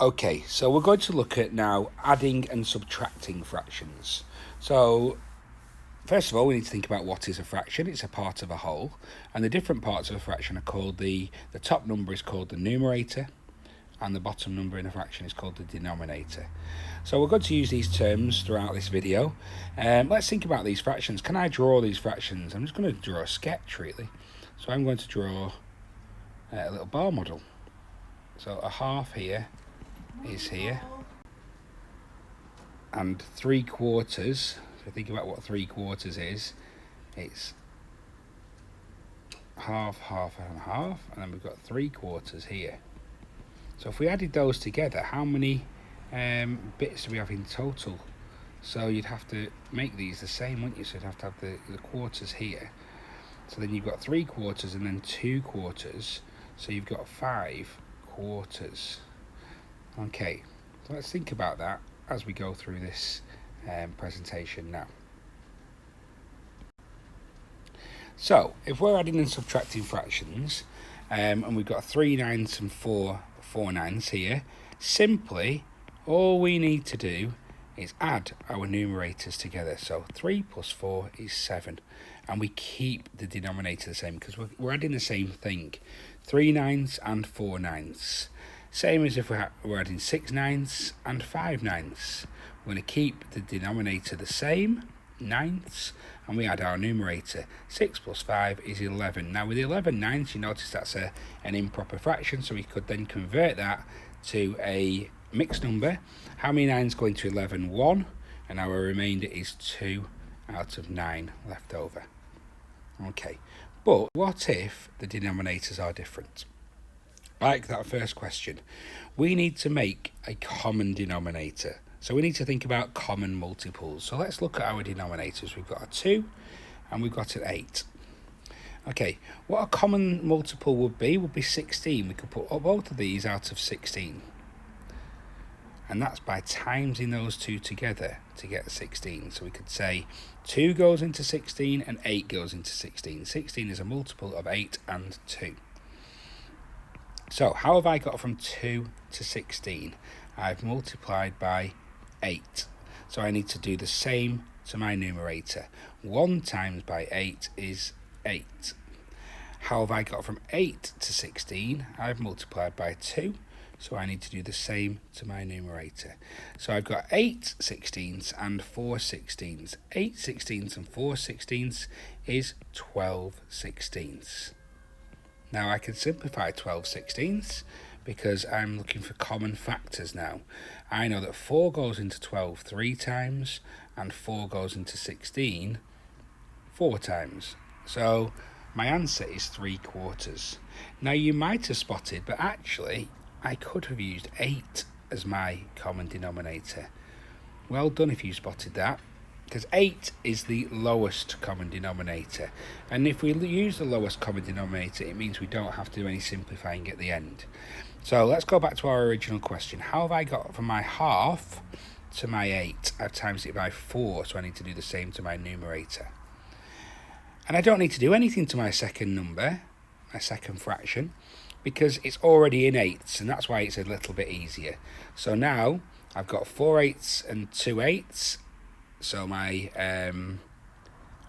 Okay, so we're going to look at now adding and subtracting fractions. So first of all, we need to think about what is a fraction. It's a part of a whole, and the different parts of a fraction are called the top number is called the numerator, and the bottom number in a fraction is called the denominator. So we're going to use these terms throughout this video. Let's think about these fractions. Can I draw these fractions? I'm just going to draw a sketch really. So I'm going to draw a little bar model. So a half here is here, and 3/4. So think about what 3/4 is. It's half, half, and half, and then we've got 3/4 here. So if we added those together, how many bits do we have in total? So you'd have to make these the same, wouldn't you? So you'd have to have the quarters here. So then you've got 3/4 and then 2/4. So you've got 5/4. Okay, so let's think about that as we go through this presentation now. So if we're adding and subtracting fractions, and we've got 3 9s and 4 9s here, simply all we need to do is add our numerators together. So 3 plus 4 is 7, and we keep the denominator the same because we're adding the same thing. 3 9s and 4 9s. Same as if we're adding 6 9s and 5 9s. We're going to keep the denominator the same, 9ths, and we add our numerator. 6 plus 5 is 11. Now with 11 9ths, you notice that's an improper fraction, so we could then convert that to a mixed number. How many 9s go into 11? 1, and our remainder is 2 out of 9 left over. Okay, but what if the denominators are different? Like that first question, we need to make a common denominator. So we need to think about common multiples. So let's look at our denominators. We've got a 2 and we've got an 8. Okay, what a common multiple would be 16. We could put both of these out of 16. And that's by timesing those two together to get 16. So we could say 2 goes into 16 and 8 goes into 16. 16 is a multiple of 8 and 2. So how have I got from 2 to 16? I've multiplied by 8. So I need to do the same to my numerator. 1 times by 8 is 8. How have I got from 8 to 16? I've multiplied by 2. So I need to do the same to my numerator. So I've got 8 16ths and 4 16ths. 8 16ths and 4 16ths is 12 16ths. Now I can simplify 12 16ths because I'm looking for common factors now. I know that 4 goes into 12 3 times and 4 goes into 16 4 times. So my answer is 3/4. Now you might have spotted, but actually I could have used 8 as my common denominator. Well done if you spotted that, because 8 is the lowest common denominator. And if we use the lowest common denominator, it means we don't have to do any simplifying at the end. So let's go back to our original question. How have I got from my half to my 8? I've times it by 4, so I need to do the same to my numerator. And I don't need to do anything to my second number, my second fraction, because it's already in 8ths, and that's why it's a little bit easier. So now I've got 4 8ths and 2 8ths. So I'm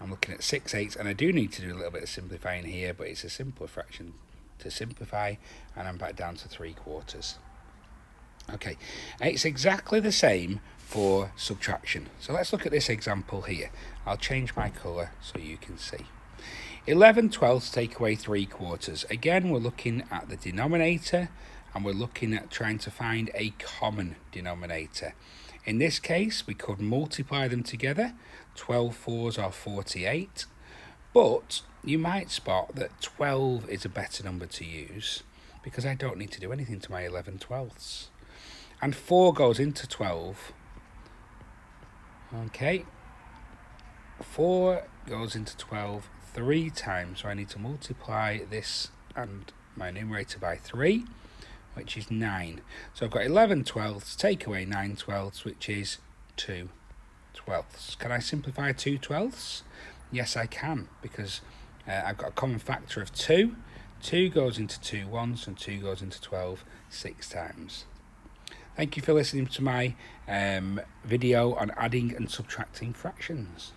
looking at 6 8ths, and I do need to do a little bit of simplifying here, but it's a simpler fraction to simplify, and I'm back down to 3/4. Okay, and it's exactly the same for subtraction. So let's look at this example here. I'll change my colour so you can see. 11/12 take away 3/4. Again, we're looking at the denominator, and we're looking at trying to find a common denominator. In this case, we could multiply them together. 12 4s are 48. But you might spot that 12 is a better number to use because I don't need to do anything to my 11/12. And 4 goes into 12. Okay. 4 goes into 12 3 times, so I need to multiply this and my numerator by 3, which is 9. So I've got 11/12, take away 9/12, which is 2/12. Can I simplify 2/12? Yes, I can, because I've got a common factor of 2. 2 goes into 2 once, and 2 goes into 12 6 times. Thank you for listening to my video on adding and subtracting fractions.